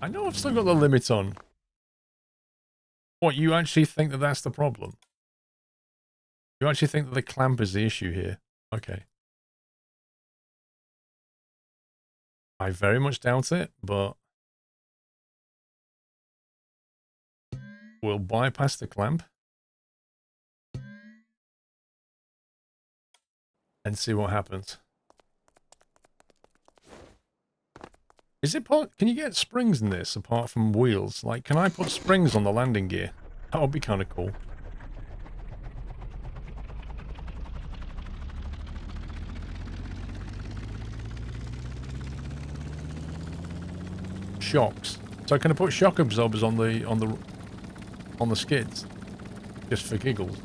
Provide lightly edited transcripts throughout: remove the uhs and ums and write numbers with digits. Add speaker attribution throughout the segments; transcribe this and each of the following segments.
Speaker 1: I know I've still got the limit on. What, you actually think that that's the problem? You actually think that the clamp is the issue here? Okay. I very much doubt it, but we'll bypass the clamp and see what happens. Is it can you get springs in this apart from wheels? Like, can I put springs on the landing gear? That would be kind of cool. Shocks. So can I put shock absorbers on the skids? Just for giggles.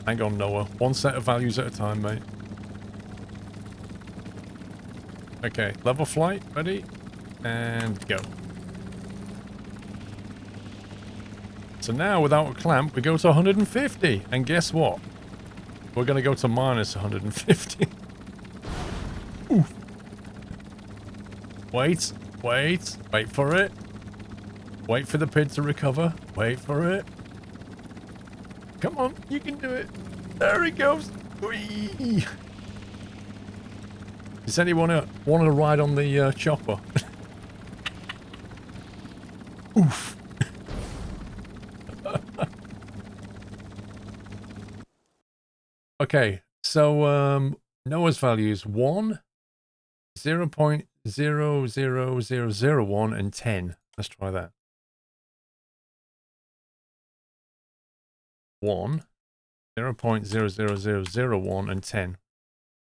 Speaker 1: Hang on, Noah. One set of values at a time, mate. Okay, level flight, ready, and go. So now, without a clamp, we go to 150, and guess what? We're going to go to minus 150. Oof. Wait for it. Wait for the pid to recover. Wait for it. Come on, you can do it. There he goes. Whee! Does anyone want to ride on the chopper? Oof. Okay, so Noah's values 1, 0.00001, and 10. Let's try that. 1, 0.00001, and 10.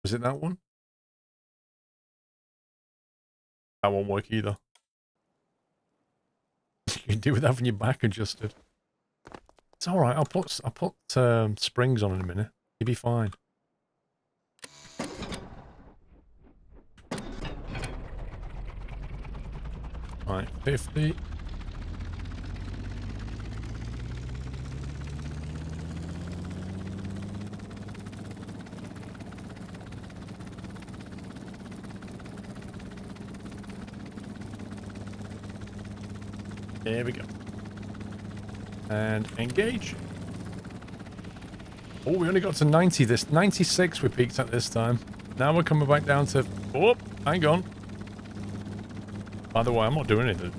Speaker 1: Was it that one? That won't work either. You can do with having your back adjusted. It's all right. I'll put springs on in a minute. You'll be fine. Right, 50. There we go. And engage. Oh, we only got to 90 this. 96 we peaked at this time. Now we're coming back down to... Oh, hang on. By the way, I'm not doing anything.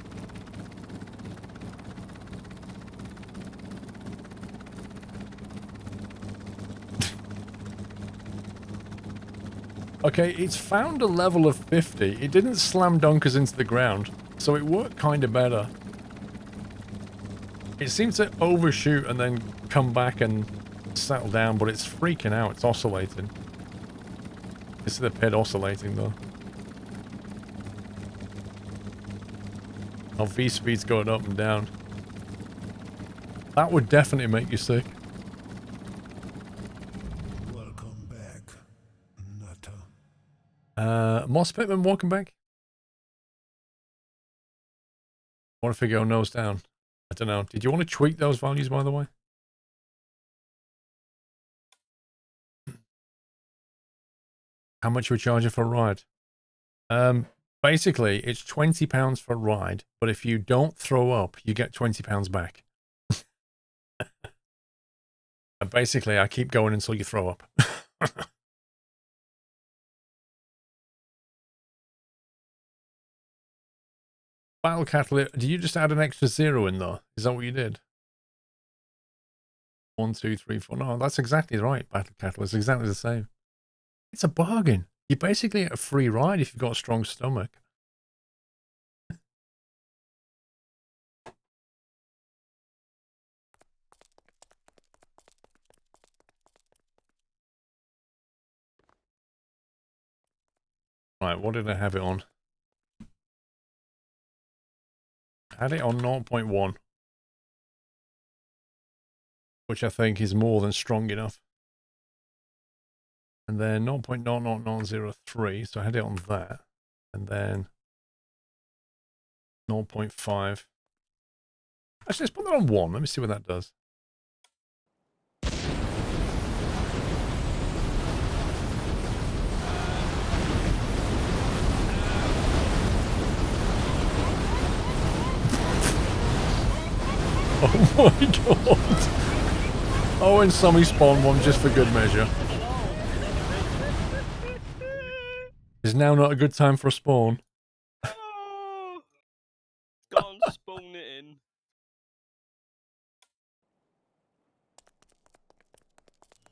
Speaker 1: Okay, it's found a level of 50. It didn't slam dunk us into the ground, so it worked kind of better. It seems to overshoot and then come back and settle down, but it's freaking out. It's oscillating. This is the pit oscillating, though. Our V-speed's going up and down. That would definitely make you sick.
Speaker 2: Welcome back, Nutter.
Speaker 1: Moss Pitman, welcome back. What if we go nose down? I don't know. Did you want to tweak those values, by the way? How much are we charging for a ride? Basically, it's £20 for a ride, but if you don't throw up, you get £20 back. And basically, I keep going until you throw up. Battle Catalyst, do you just add an extra 0 in there? Is that what you did? 1, 2, 3, 4. No, that's exactly right, Battle Catalyst. Exactly the same. It's a bargain. You basically get a free ride if you've got a strong stomach. Right, what did I have it on? I had it on 0.1. Which I think is more than strong enough. And then 0.00003, so I had it on that. And then 0.5. Actually, let's put that on 1. Let me see what that does. my god. Oh, and Sammy spawned one just for good measure. Is now not a good time for a spawn?
Speaker 3: Oh, go on, spawn it in.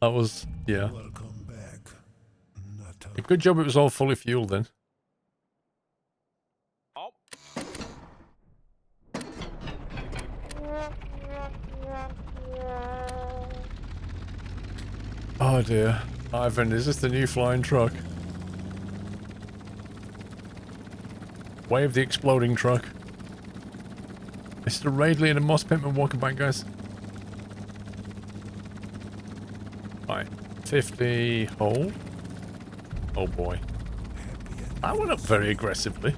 Speaker 1: That was, yeah.
Speaker 2: Welcome back, Nutter.
Speaker 1: A good job it was all fully fueled then.
Speaker 3: Oh.
Speaker 1: Oh dear. Ivan, is this the new flying truck? Wave the exploding truck. Mr. Raidley and a Moss Pitman, welcome back, guys. Right, 50 hold. Oh boy. That went up very aggressively.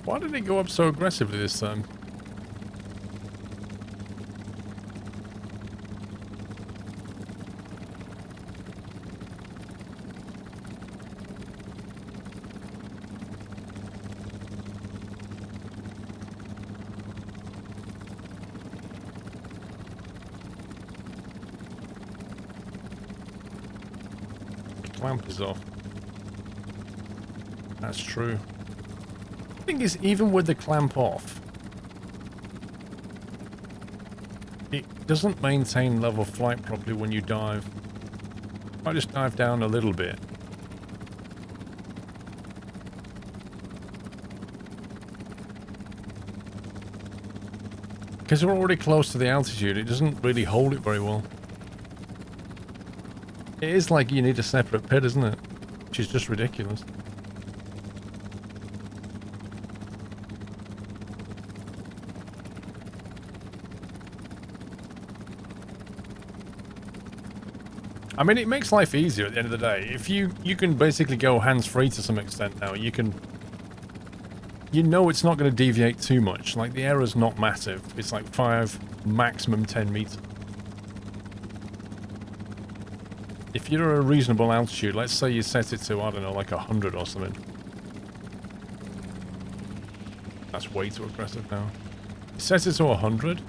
Speaker 1: Why did it go up so aggressively this time? The clamp is off. That's true. The thing is, even with the clamp off, it doesn't maintain level flight properly when you dive. I just dive down a little bit. Because we're already close to the altitude, it doesn't really hold it very well. It is like you need a separate pit, isn't it? Which is just ridiculous. I mean, it makes life easier at the end of the day. If you can basically go hands-free to some extent now. You can... You know it's not going to deviate too much. Like, the error's not massive. It's like 5, maximum 10 meters. If you're at a reasonable altitude, let's say you set it to, I don't know, like 100 or something. That's way too aggressive now. Set it to 100,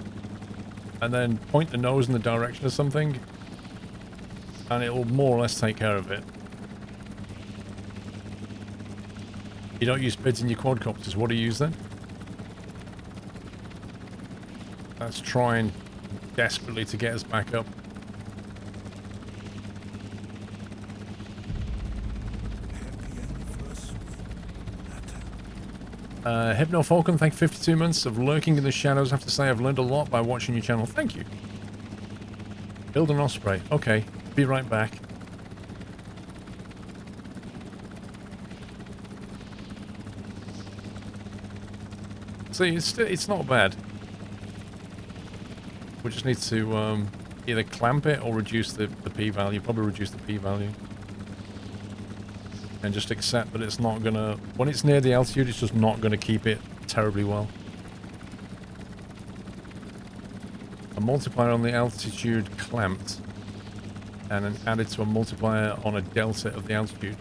Speaker 1: and then point the nose in the direction of something, and it will more or less take care of it. You don't use PIDs in your quadcopters. What do you use then? That's trying desperately to get us back up. Hypno Falcon, thank you, 52 months of lurking in the shadows. I have to say I've learned a lot by watching your channel. Thank you. Build an Osprey. Okay, be right back. See, it's not bad. We just need to either clamp it or reduce the p-value. Probably reduce the p-value. And just accept that it's not gonna... When it's near the altitude, it's just not gonna keep it terribly well. A multiplier on the altitude clamped. And then added to a multiplier on a delta of the altitude.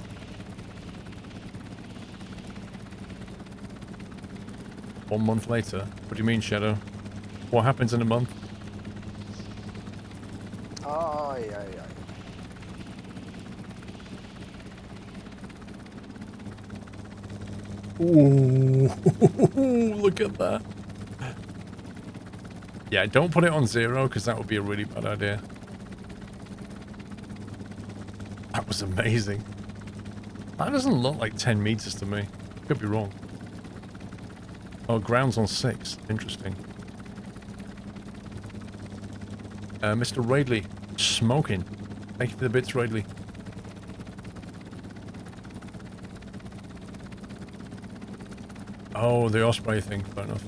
Speaker 1: One month later. What do you mean, Shadow? What happens in a month?
Speaker 4: Ay, ay, ay.
Speaker 1: Ooh, look at that. Yeah, don't put it on 0, because that would be a really bad idea. That was amazing. That doesn't look like 10 meters to me. Could be wrong. Oh, ground's on 6. Interesting. Mr. Raidley, smoking. Thank you for the bits, Raidley. Oh, the Osprey thing. Fair enough.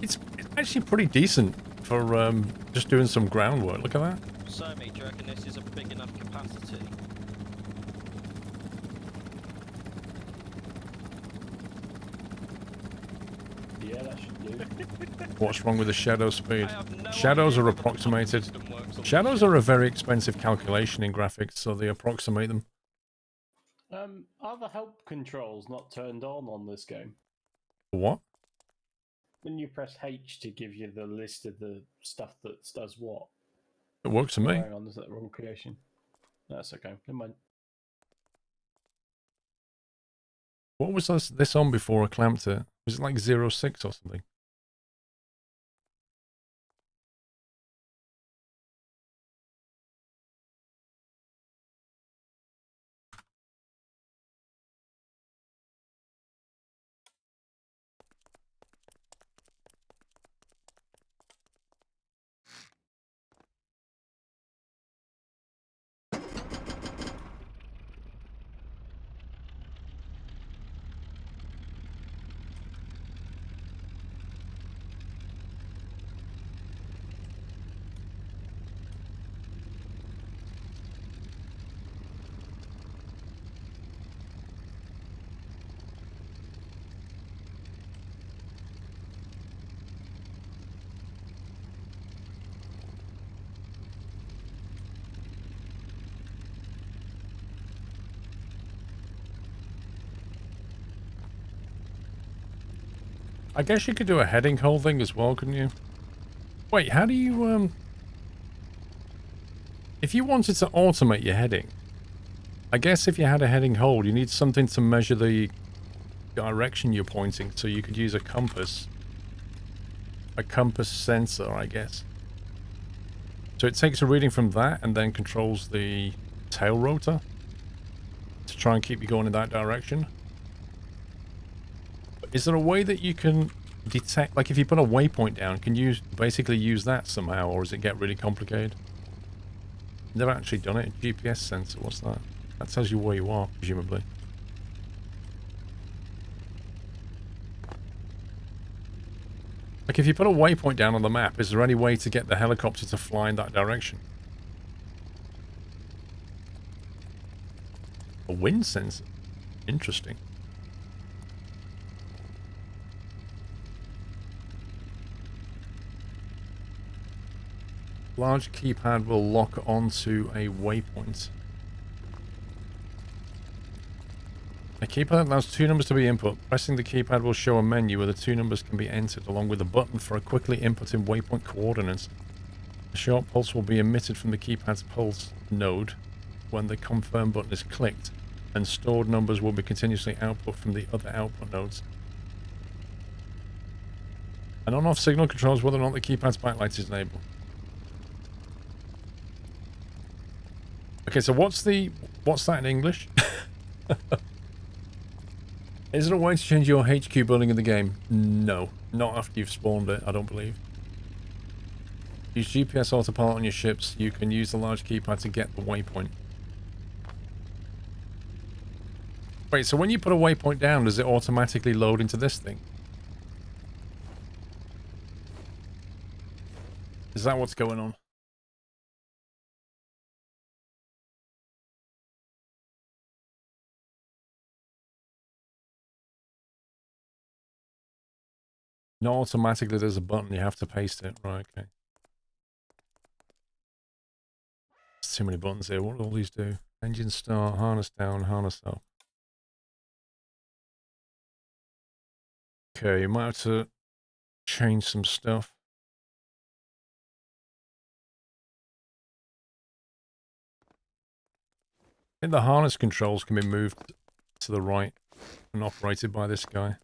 Speaker 1: It's actually pretty decent for just doing some groundwork. Look at that.
Speaker 3: So, mate, do you reckon this is a big enough capacity?
Speaker 5: Yeah, that should do.
Speaker 1: What's wrong with the shadow speed?
Speaker 3: I have no
Speaker 1: Shadows
Speaker 3: idea
Speaker 1: are
Speaker 3: whether the panel
Speaker 1: approximated.
Speaker 3: system works on
Speaker 1: Shadows
Speaker 3: this
Speaker 1: are a
Speaker 3: yet.
Speaker 1: very expensive calculation in graphics, so they approximate them.
Speaker 5: Are the help controls not turned on this game?
Speaker 1: What?
Speaker 5: When you press H to give you the list of the stuff that does what?
Speaker 1: It works for
Speaker 5: Oh,
Speaker 1: me.
Speaker 5: hang on, is that the wrong creation? That's okay. Never mind.
Speaker 1: What was this on before I clamped it? Was it like 06 or something? I guess you could do a heading hole thing as well, couldn't you? Wait, how do you, if you wanted to automate your heading, I guess if you had a heading hole, you need something to measure the direction you're pointing, so you could use a compass. A compass sensor, I guess. So it takes a reading from that and then controls the tail rotor to try and keep you going in that direction. Is there a way that you can detect, like if you put a waypoint down, can you basically use that somehow, or does it get really complicated? Never actually done it. GPS sensor, what's that? That tells you where you are, presumably. Like if you put a waypoint down on the map, is there any way to get the helicopter to fly in that direction? A wind sensor? Interesting. Large keypad will lock onto a waypoint. A keypad allows two numbers to be input. Pressing the keypad will show a menu where the two numbers can be entered, along with a button for a quickly inputting waypoint coordinates. A short pulse will be emitted from the keypad's pulse node when the confirm button is clicked, and stored numbers will be continuously output from the other output nodes. An on-off signal controls whether or not the keypad's backlight is enabled. Okay, so what's that in English? Is there a way to change your HQ building in the game? No. Not after you've spawned it, I don't believe. Use GPS autopilot on your ships. You can use the large keypad to get the waypoint. Wait, so when you put a waypoint down, does it automatically load into this thing? Is that what's going on? Not automatically, there's a button, you have to paste it. Right, okay. There's too many buttons here. What do all these do? Engine start, harness down, harness up. Okay, you might have to change some stuff. I think the harness controls can be moved to the right and operated by this guy.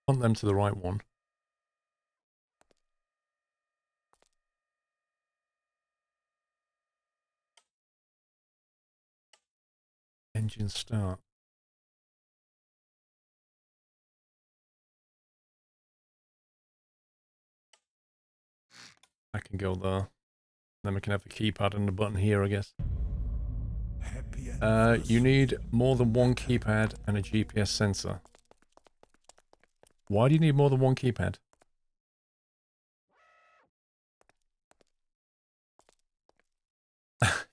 Speaker 1: Want them to the right one. Engine start. I can go there. Then we can have the keypad and the button here, I guess.
Speaker 2: Happy
Speaker 1: You need more than one keypad and a GPS sensor. Why do you need more than one keypad?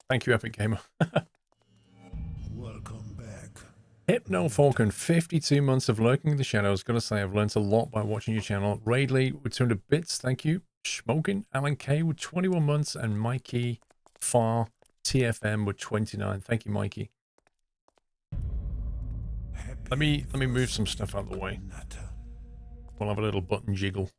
Speaker 1: Thank you, Epic Gamer.
Speaker 2: Welcome back.
Speaker 1: Hypno Falcon, 52 months of lurking in the shadows. Gotta say, I've learned a lot by watching your channel. Raidley with 200 bits, thank you. Smoking, Alan K with 21 months, and Mikey Far TFM with 29. Thank you, Mikey. Let me move some stuff out of the way.
Speaker 2: Nutter.
Speaker 1: We'll have a little button jiggle.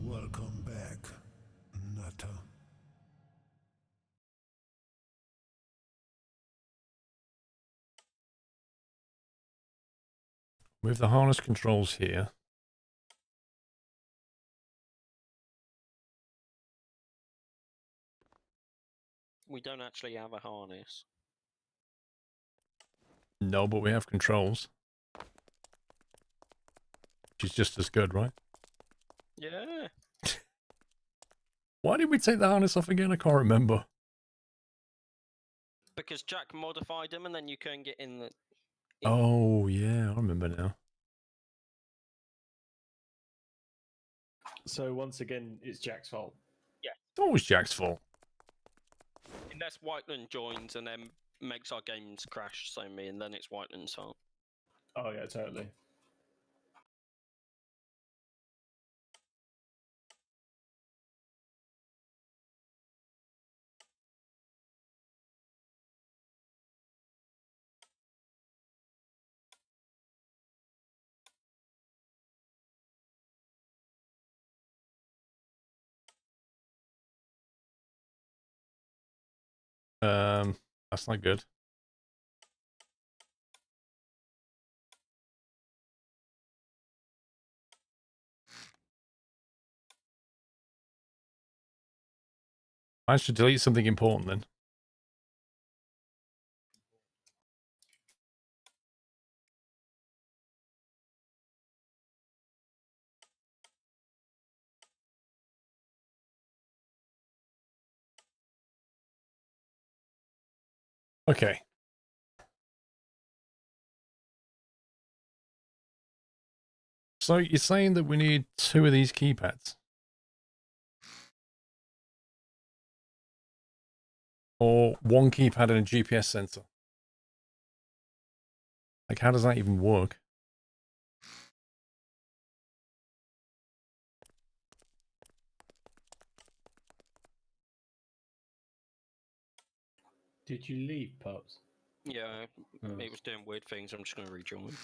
Speaker 2: Welcome back, Nutter.
Speaker 1: Move the harness controls here.
Speaker 3: We don't actually have a harness.
Speaker 1: No, but we have controls. Which is just as good, right?
Speaker 3: Yeah.
Speaker 1: Why did we take the harness off again? I can't remember.
Speaker 3: Because Jack modified them, and then you can get in the.
Speaker 1: Oh, yeah, I remember now.
Speaker 5: So once again, it's Jack's fault.
Speaker 1: It's always Jack's fault.
Speaker 3: Unless Whiteland joins and then makes our games crash, so me, and then it's Whiteland's fault.
Speaker 5: Oh yeah, totally.
Speaker 1: That's not good. I should delete something important then. Okay. So you're saying that we need 2 of these keypads? Or 1 keypad and a GPS sensor? Like, how does that even work?
Speaker 5: Did you leave, Pops?
Speaker 3: Yeah,
Speaker 5: Oh.
Speaker 3: it was doing weird things. I'm just going to rejoin.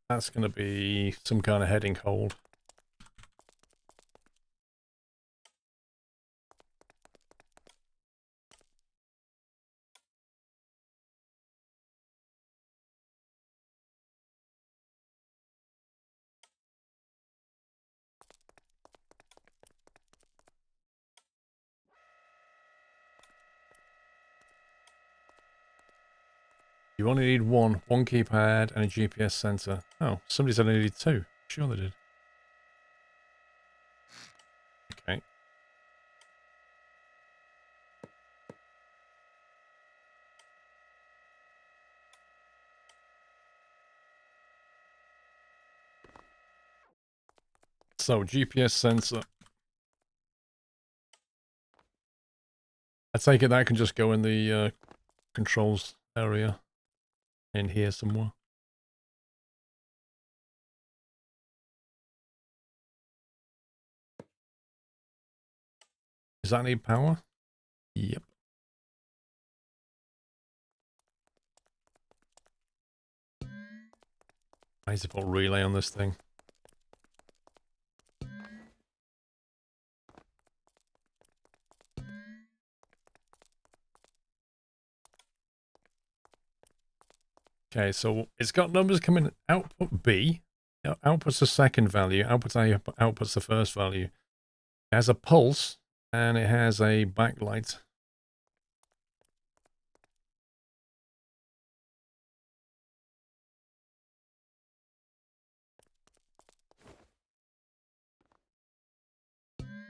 Speaker 1: That's going to be some kind of heading hold. You only need one keypad and a GPS sensor. Oh, somebody said I needed 2. Sure they did. Okay. So, GPS sensor. I take it that can just go in the controls area in here somewhere. Does that need power? Yep. I need to put relay on this thing. Okay, so it's got numbers coming output B. Outputs the second value. Outputs A outputs the first value. It has a pulse and it has a backlight.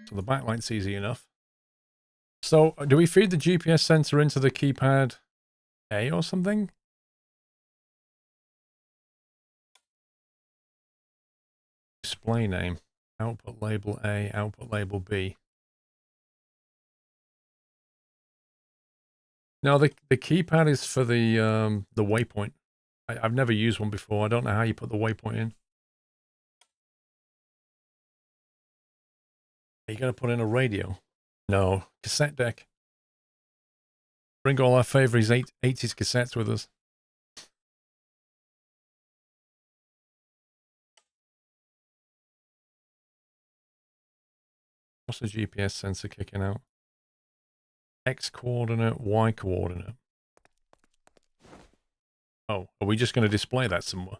Speaker 1: So the backlight's easy enough. So do we feed the GPS sensor into the keypad A or something? Display name. Output label A, output label B. No, the keypad is for the waypoint. I've never used one before. I don't know how you put the waypoint in. Are you going to put in a radio? No. Cassette deck. Bring all our favourite 80s cassettes with us. What's the GPS sensor kicking out? X coordinate, Y coordinate. Oh, are we just going to display that somewhere?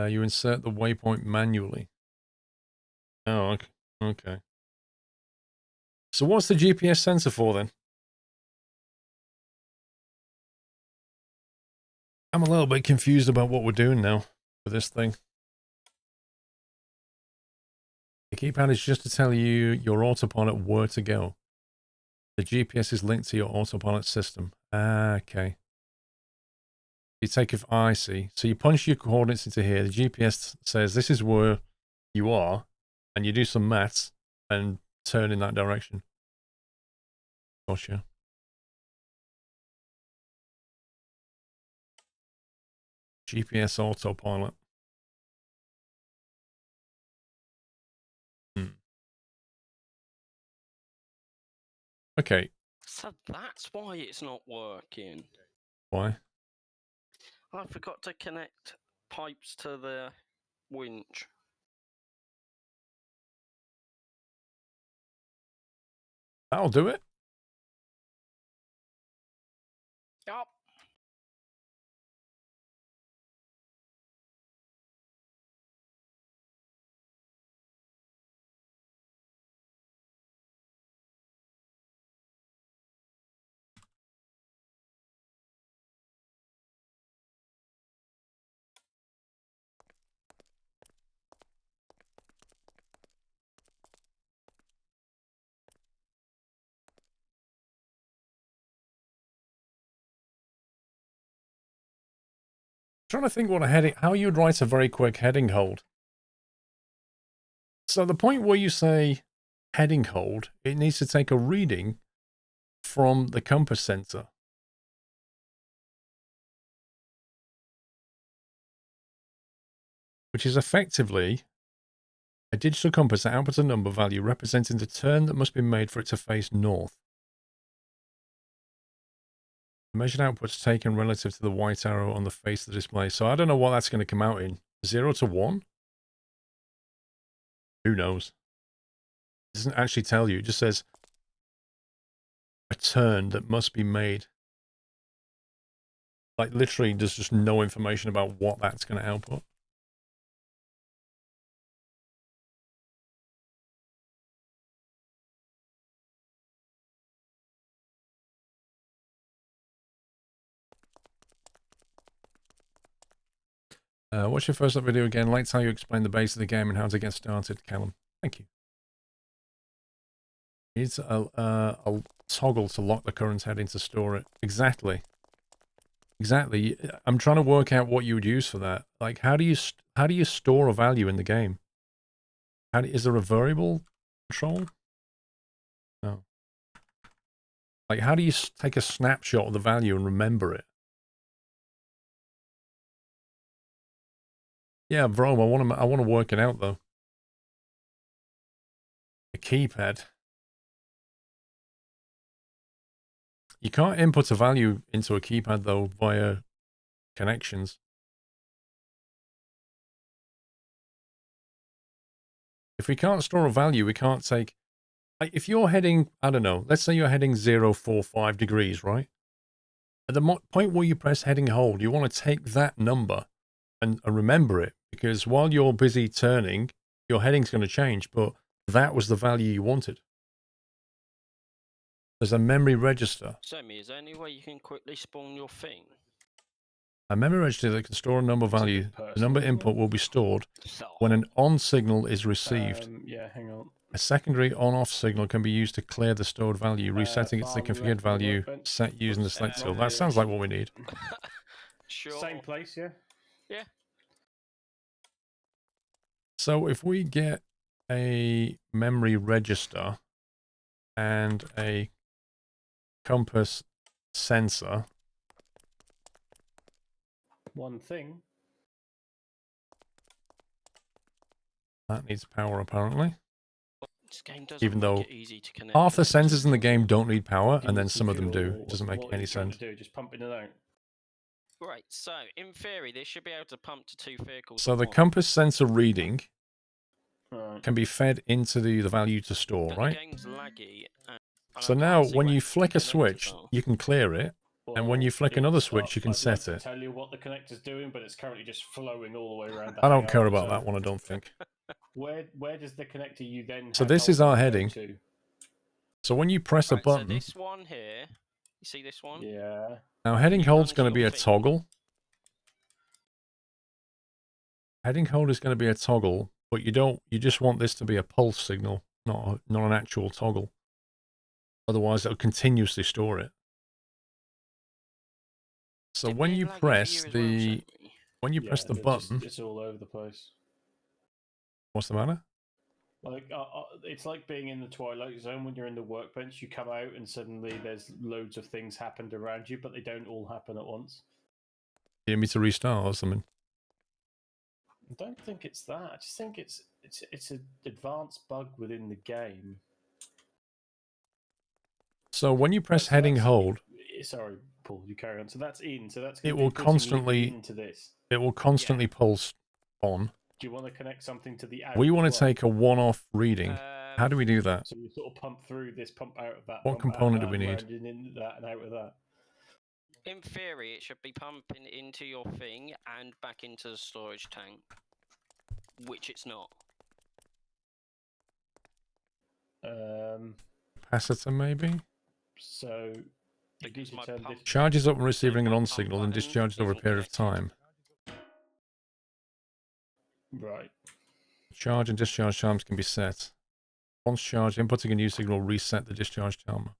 Speaker 1: You insert the waypoint manually. Oh, okay. Okay. So what's the GPS sensor for then? I'm a little bit confused about what we're doing now with this thing. The keypad is just to tell you your autopilot where to go. The GPS is linked to your autopilot system. Ah, okay. You take if I see. So you punch your coordinates into here. The GPS says this is where you are, and you do some maths and turn in that direction. Gotcha. GPS autopilot. Okay.
Speaker 3: So that's why it's not working.
Speaker 1: Why?
Speaker 3: I forgot to connect pipes to the winch.
Speaker 1: That'll do it.
Speaker 3: Yup.
Speaker 1: Trying to think what a heading, how you'd write a very quick heading hold. So the point where you say heading hold, it needs to take a reading from the compass sensor. Which is effectively a digital compass that outputs a number value representing the turn that must be made for it to face north. The measured output's taken relative to the white arrow on the face of the display. So I don't know what that's going to come out in. 0 to 1? Who knows? It doesn't actually tell you. It just says a turn that must be made. Like literally there's just no information about what that's going to output. What's your first up video again? Like how you explain the base of the game and how to get started, Callum. Thank you. Needs a toggle to lock the current heading to store it. Exactly. Exactly. I'm trying to work out what you would use for that. Like, how do you store a value in the game? Is there a variable control? No. Like, how do you take a snapshot of the value and remember it? Yeah, Vrome, I want to work it out though. A keypad. You can't input a value into a keypad though via connections. If we can't store a value, we can't take Like if you're heading, I don't know, let's say you're heading 045 degrees, right? At the point where you press heading hold, you want to take that number and remember it, because while you're busy turning, your heading's going to change, but that was the value you wanted. There's a memory register.
Speaker 3: Sammy, is there any way you can quickly spawn your thing?
Speaker 1: A memory register that can store a number value. The number input will be stored when an on signal is received.
Speaker 5: Yeah, hang on.
Speaker 1: A secondary on-off signal can be used to clear the stored value, resetting it to the
Speaker 5: file
Speaker 1: configured
Speaker 5: left the
Speaker 1: value
Speaker 5: workbench.
Speaker 1: set using the select tool. That
Speaker 5: Yeah.
Speaker 1: sounds like what we need.
Speaker 3: Sure.
Speaker 5: Same place, yeah?
Speaker 3: Yeah.
Speaker 1: So if we get a memory register and a compass sensor.
Speaker 5: One thing.
Speaker 3: That
Speaker 1: needs power apparently.
Speaker 3: This game doesn't
Speaker 1: Even though
Speaker 3: make it easy to connect
Speaker 1: half the
Speaker 3: connectors.
Speaker 1: sensors in the game don't need power,
Speaker 5: Can
Speaker 1: and
Speaker 5: you
Speaker 1: then some of them do.
Speaker 5: configure
Speaker 1: It doesn't make
Speaker 5: what
Speaker 1: any
Speaker 5: you're trying
Speaker 1: sense.
Speaker 5: to do, just pumping it out.
Speaker 3: Right, so in theory, this should be able to pump to 2 vehicles.
Speaker 1: So
Speaker 3: at
Speaker 1: the
Speaker 3: once,
Speaker 1: compass sensor reading
Speaker 5: Right.
Speaker 1: can be fed into the value to store,
Speaker 3: but
Speaker 1: right?
Speaker 3: The game's laggy. And
Speaker 1: So
Speaker 3: I
Speaker 1: now
Speaker 3: can't see
Speaker 1: when
Speaker 3: where
Speaker 1: you
Speaker 3: the
Speaker 1: flick a
Speaker 3: connectors
Speaker 1: switch,
Speaker 3: are.
Speaker 1: you can clear it. And when you flick another switch, you can
Speaker 5: I'd
Speaker 1: set
Speaker 5: like
Speaker 1: it.
Speaker 5: to tell you what the connector's doing, but it's currently just flowing all the way around the
Speaker 1: I don't
Speaker 5: hangar.
Speaker 1: care about
Speaker 5: So
Speaker 1: that one, I don't think.
Speaker 5: Where does the connector you then
Speaker 1: So
Speaker 5: have
Speaker 1: this is
Speaker 5: hold
Speaker 1: our
Speaker 5: go
Speaker 1: heading.
Speaker 5: to?
Speaker 1: So when you press a
Speaker 3: Right, so
Speaker 1: button,
Speaker 3: this one here, you see this one?
Speaker 5: Yeah.
Speaker 1: now heading
Speaker 3: you
Speaker 1: hold's
Speaker 3: run to
Speaker 1: going to be
Speaker 3: your
Speaker 1: a
Speaker 3: thing.
Speaker 1: toggle. Heading hold is going to be a toggle, but you just want this to be a pulse signal, not an actual toggle. Otherwise it'll continuously store it. So
Speaker 3: Did
Speaker 1: when
Speaker 3: they
Speaker 1: you
Speaker 3: lag it for
Speaker 1: press
Speaker 3: you as well,
Speaker 1: the
Speaker 3: Sammy?
Speaker 1: when you press the button,
Speaker 5: it's all over the place.
Speaker 1: what's the matter?
Speaker 5: Like it's like being in the Twilight Zone when you're in the workbench. You come out and suddenly there's loads of things happened around you, but they don't all happen at once.
Speaker 1: You need me to restart or something?
Speaker 5: I don't think it's that. I just think it's an advanced bug within the game.
Speaker 1: So when you press
Speaker 5: So
Speaker 1: heading
Speaker 5: that's-
Speaker 1: hold,
Speaker 5: Sorry, Paul, you carry on. So that's in. So that's
Speaker 1: it
Speaker 5: gonna
Speaker 1: will
Speaker 5: be putting you
Speaker 1: constantly
Speaker 5: into this.
Speaker 1: pulse on.
Speaker 5: Do you want to connect something to the out?
Speaker 1: We
Speaker 5: as
Speaker 1: want to
Speaker 5: well?
Speaker 1: take a one-off reading. How do we do that?
Speaker 5: So you sort of pump through this, pump out of that.
Speaker 1: What
Speaker 5: pump
Speaker 1: component
Speaker 5: out
Speaker 1: do we
Speaker 5: that,
Speaker 1: need?
Speaker 5: round and into that and out of that.
Speaker 3: In theory, it should be pumping into your thing and back into the storage tank, which it's not.
Speaker 1: Capacitor maybe?
Speaker 5: So you
Speaker 3: Because
Speaker 5: need to
Speaker 3: my
Speaker 5: turn
Speaker 3: pump-
Speaker 5: this.
Speaker 1: Charges up when receiving an
Speaker 3: my
Speaker 1: on
Speaker 3: pump
Speaker 1: signal and
Speaker 3: button
Speaker 1: discharges over a
Speaker 3: isn't
Speaker 1: period of
Speaker 3: connected.
Speaker 1: time.
Speaker 5: Right.
Speaker 1: Charge and discharge times can be set. Once charged, inputting a new signal will reset the discharge timer.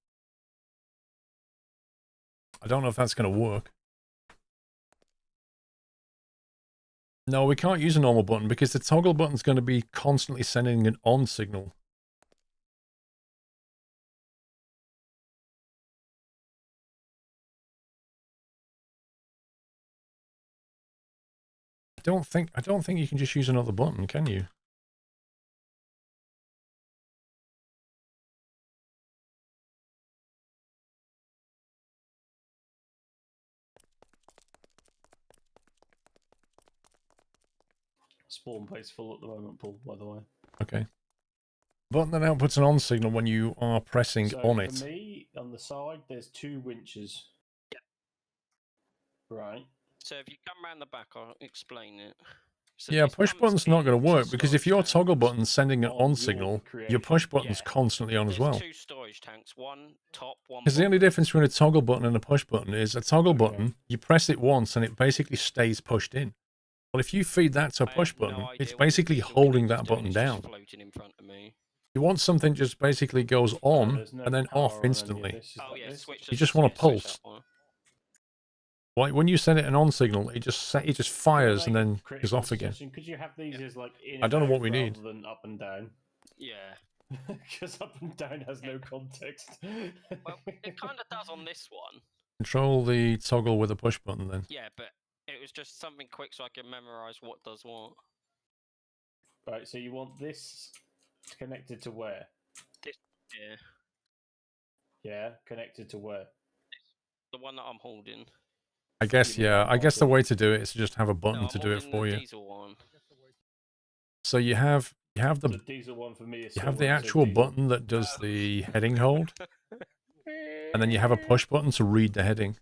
Speaker 1: I don't know if that's going to work. No, we can't use a normal button because the toggle button's going to be constantly sending an on signal. I don't think you can just use another button, can you?
Speaker 5: Spawn base full at the moment, Paul. By the way.
Speaker 1: Okay. Button that outputs an on signal when you are pressing
Speaker 5: So
Speaker 1: on
Speaker 5: for
Speaker 1: it.
Speaker 5: me, on the side, there's 2 winches.
Speaker 3: Yeah.
Speaker 5: Right.
Speaker 3: So if you come around the back, I'll explain it. So
Speaker 1: Yeah,
Speaker 3: this
Speaker 1: push
Speaker 3: pumps
Speaker 1: button's not going to
Speaker 3: into
Speaker 1: work because if
Speaker 3: storage
Speaker 1: your
Speaker 3: tanks.
Speaker 1: toggle button's sending an
Speaker 5: On
Speaker 1: on
Speaker 5: your
Speaker 1: signal, your
Speaker 5: creation.
Speaker 1: push button's
Speaker 3: Yeah.
Speaker 1: constantly on as
Speaker 3: There's
Speaker 1: well.
Speaker 3: 2 storage tanks, one top, one
Speaker 1: Because the only
Speaker 3: bottom.
Speaker 1: difference between a toggle button and a push button is a toggle
Speaker 5: Okay.
Speaker 1: button, you press it once and it basically stays pushed in. Well, if you feed that to a
Speaker 3: I
Speaker 1: push
Speaker 3: have no
Speaker 1: button,
Speaker 3: idea
Speaker 1: it's
Speaker 3: what this
Speaker 1: basically
Speaker 3: diesel
Speaker 1: holding
Speaker 3: connector's
Speaker 1: that
Speaker 3: doing,
Speaker 1: button
Speaker 3: it's
Speaker 1: down.
Speaker 3: just floating in front of me.
Speaker 1: You want something just basically goes on
Speaker 5: there's no
Speaker 1: and then
Speaker 5: power
Speaker 1: off
Speaker 5: on any of
Speaker 1: instantly.
Speaker 5: this. Is
Speaker 3: Oh
Speaker 5: that
Speaker 3: yeah,
Speaker 5: this?
Speaker 3: switch.
Speaker 1: You just want a
Speaker 3: yeah, switch
Speaker 1: pulse.
Speaker 3: that one.
Speaker 1: When you send it an on signal, it just fires and
Speaker 5: Make a
Speaker 1: then goes
Speaker 5: critical
Speaker 1: off again.
Speaker 5: suggestion. Could you have these as like in
Speaker 1: I don't know
Speaker 5: and
Speaker 1: what
Speaker 5: out
Speaker 1: we need.
Speaker 5: rather than up and down?
Speaker 3: Yeah.
Speaker 5: Because up and down has no context.
Speaker 3: Well, it kind of does on this one.
Speaker 1: Control the toggle with a push button then.
Speaker 3: Yeah, but it was just something quick so I can memorize what does what.
Speaker 5: Right, so you want this connected to where?
Speaker 3: Yeah,
Speaker 5: Yeah, connected to where?
Speaker 3: the one that I'm holding.
Speaker 1: I guess,
Speaker 5: You mean
Speaker 1: yeah.
Speaker 5: that
Speaker 1: I guess the
Speaker 5: button?
Speaker 1: way to do it is to just have a
Speaker 3: No,
Speaker 1: button
Speaker 3: I'm
Speaker 1: to do it
Speaker 3: holding
Speaker 1: for
Speaker 3: the
Speaker 1: you.
Speaker 3: diesel one.
Speaker 1: So you have You have the
Speaker 5: The diesel one for me is
Speaker 1: you
Speaker 5: still
Speaker 1: have the
Speaker 5: running, so
Speaker 1: actual
Speaker 5: diesel.
Speaker 1: button that does the heading hold, and then you have a push button to read the heading.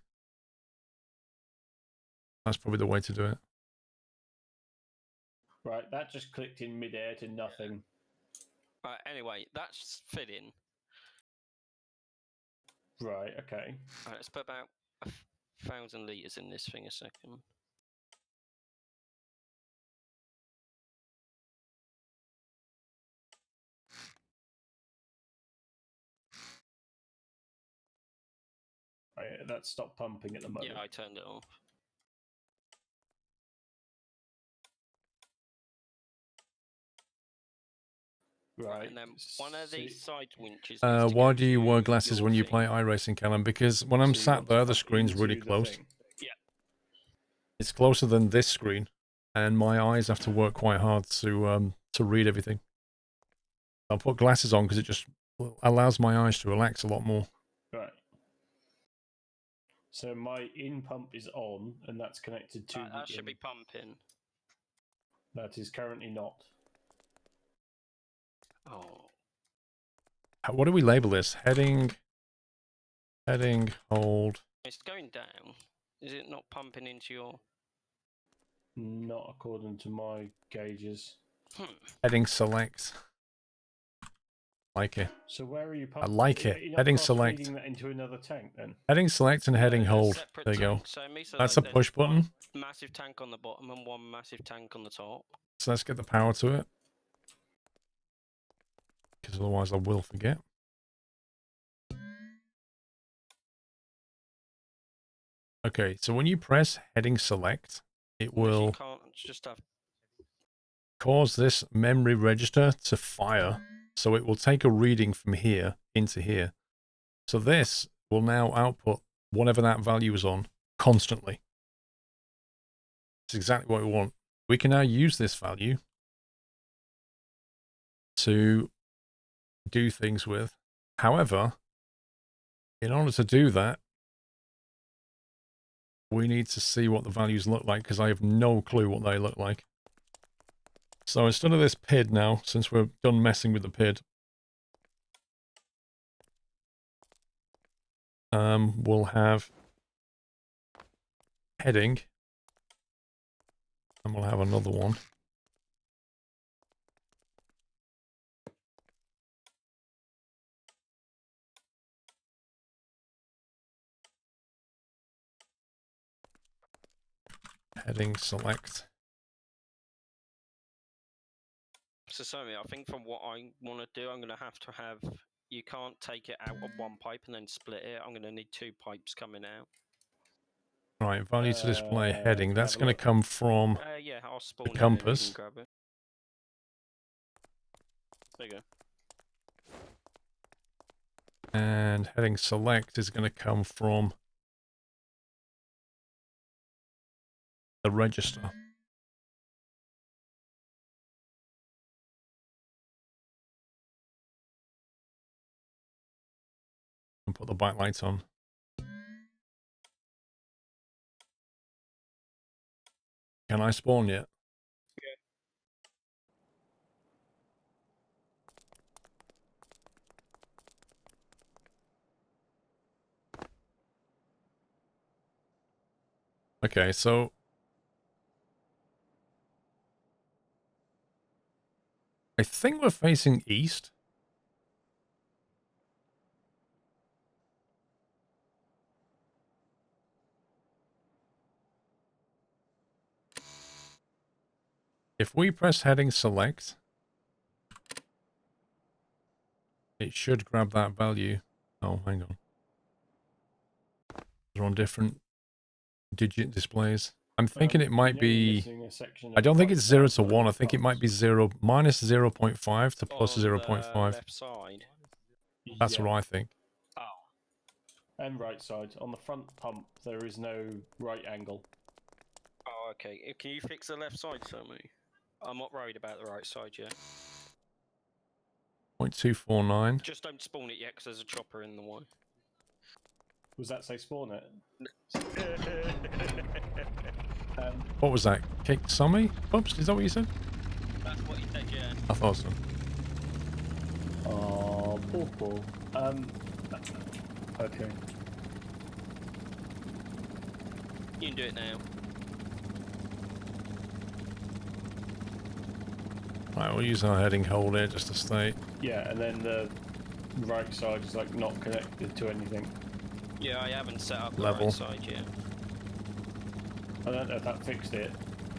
Speaker 1: That's probably the way to do it.
Speaker 5: Right, that just clicked in midair to nothing.
Speaker 3: Right, anyway, that's fitting.
Speaker 5: Right, okay.
Speaker 3: Right, let's put about 1,000 litres in this thing a second.
Speaker 5: Right, that stopped pumping at the moment.
Speaker 3: Yeah, I turned it off.
Speaker 5: Right.
Speaker 3: And then one of these side winches.
Speaker 1: Why do you wear glasses when you play iRacing, Callum? Because when I'm sat there, the screen's really close.
Speaker 3: Yeah.
Speaker 1: It's closer than this screen, and my eyes have to work quite hard to read everything. I'll put glasses on because it just allows my eyes to relax a lot more.
Speaker 5: Right. So my in pump is on, and that's connected to
Speaker 3: that should be pumping.
Speaker 5: That is currently not.
Speaker 3: Oh.
Speaker 1: What do we label this? Heading, hold.
Speaker 3: It's going down. Is it not pumping into your...
Speaker 5: Not according to my gauges.
Speaker 1: Heading select. Like it.
Speaker 5: So where are you
Speaker 1: I
Speaker 5: pumping?
Speaker 1: like it. Heading select.
Speaker 5: Feeding that into another tank then.
Speaker 1: Heading select and heading hold.
Speaker 3: Separate
Speaker 1: There you go.
Speaker 3: tank. So me
Speaker 1: That's a
Speaker 3: select,
Speaker 1: push
Speaker 3: there's one
Speaker 1: button.
Speaker 3: massive tank on the bottom and one massive tank on the top.
Speaker 1: So let's get the power to it. Because otherwise I will forget. Okay, so when you press heading select, it will
Speaker 3: You can't just have...
Speaker 1: cause this memory register to fire. So it will take a reading from here into here. So this will now output whatever that value is on constantly. It's exactly what we want. We can now use this value to do things with. However, in order to do that, we need to see what the values look like because I have no clue what they look like. So instead of this PID now, since we're done messing with the PID, we'll have heading, and we'll have another one. Heading select.
Speaker 3: So sorry, I think from what I want to do, I'm going to have... You can't take it out of one pipe and then split it. I'm going to need two pipes coming out.
Speaker 1: Right, value to display heading. That's going to come from
Speaker 3: yeah, I'll spawn
Speaker 1: the compass.
Speaker 3: it and grab it. There you go.
Speaker 1: And heading select is going to come from the register. And put the backlights on. Can I spawn yet?
Speaker 3: Yeah.
Speaker 1: Okay, so I think we're facing east. If we press heading select, it should grab that value. Oh, hang on. They're on different digit displays. I'm thinking it might be... I don't think it's 0 to 1. I think it might be 0 minus 0.5 to plus 0.5.
Speaker 3: Left side.
Speaker 1: That's what I think.
Speaker 3: Oh.
Speaker 5: And right side. On the front pump, there is no right angle.
Speaker 3: Oh, okay. Can you fix the left side for me? I'm not worried about the right side yet.
Speaker 1: 0.249.
Speaker 3: Just don't spawn it yet because there's a chopper in the way.
Speaker 5: Was that say spawn it?
Speaker 1: What was that? Kick Summy? Oops, is that what you said?
Speaker 3: that's what you said, yeah.
Speaker 1: I thought so.
Speaker 5: Oh, poor. Okay.
Speaker 3: You can do it now.
Speaker 1: Right, we'll use our heading hold here just to stay.
Speaker 5: Yeah, and then the right side is like not connected to anything.
Speaker 3: Yeah, I haven't set up the
Speaker 1: Level.
Speaker 3: right side yet.
Speaker 5: I don't know if that fixed it,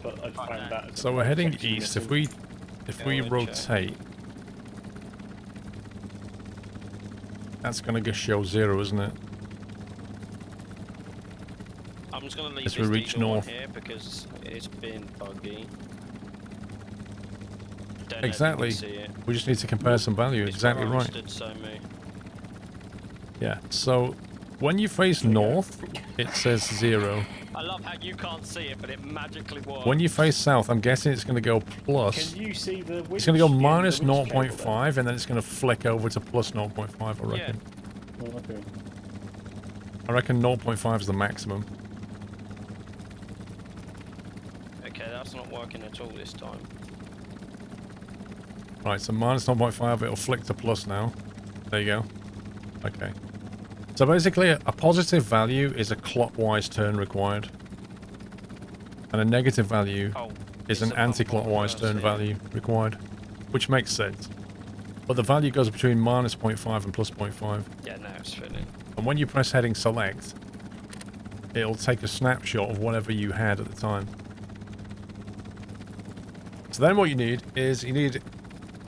Speaker 5: but I
Speaker 3: Right,
Speaker 5: found
Speaker 3: no.
Speaker 5: that. As
Speaker 1: So
Speaker 5: a
Speaker 1: we're heading
Speaker 5: section
Speaker 1: east. If
Speaker 5: missing.
Speaker 1: we
Speaker 3: Go and check.
Speaker 1: rotate, that's going to show 0, isn't it?
Speaker 3: I'm just going to leave
Speaker 1: As we
Speaker 3: this
Speaker 1: reach
Speaker 3: Eagle on
Speaker 1: north.
Speaker 3: here because it's been buggy. Don't know if
Speaker 1: Exactly.
Speaker 3: you can see it.
Speaker 1: We just need to compare some value.
Speaker 3: It's
Speaker 1: Exactly
Speaker 3: where I
Speaker 1: right.
Speaker 3: stood, so me.
Speaker 1: Yeah. So when you face north, it says 0.
Speaker 3: I love how you can't see it, but it magically works.
Speaker 1: When you face south, I'm guessing it's going to go plus.
Speaker 5: Can you see the winch?
Speaker 1: It's going to go
Speaker 5: the
Speaker 1: minus
Speaker 5: winch cable then?
Speaker 1: 0.5, and then it's going to flick over to plus 0.5, I reckon.
Speaker 5: Oh, okay.
Speaker 1: I reckon 0.5 is the maximum.
Speaker 3: Okay, that's not working at all this time.
Speaker 1: Right, so minus 0.5, it'll flick to plus now. There you go. Okay. So basically, a positive value is a clockwise turn required. And a negative value
Speaker 3: Oh,
Speaker 1: is
Speaker 3: it's
Speaker 1: an
Speaker 3: a bump
Speaker 1: anti-clockwise
Speaker 3: on
Speaker 1: turn
Speaker 3: first, yeah.
Speaker 1: value required. Which makes sense. But the value goes between minus 0.5 and plus 0.5.
Speaker 3: Yeah, now it's filling.
Speaker 1: And when you press heading select, it'll take a snapshot of whatever you had at the time. So then what you need is you need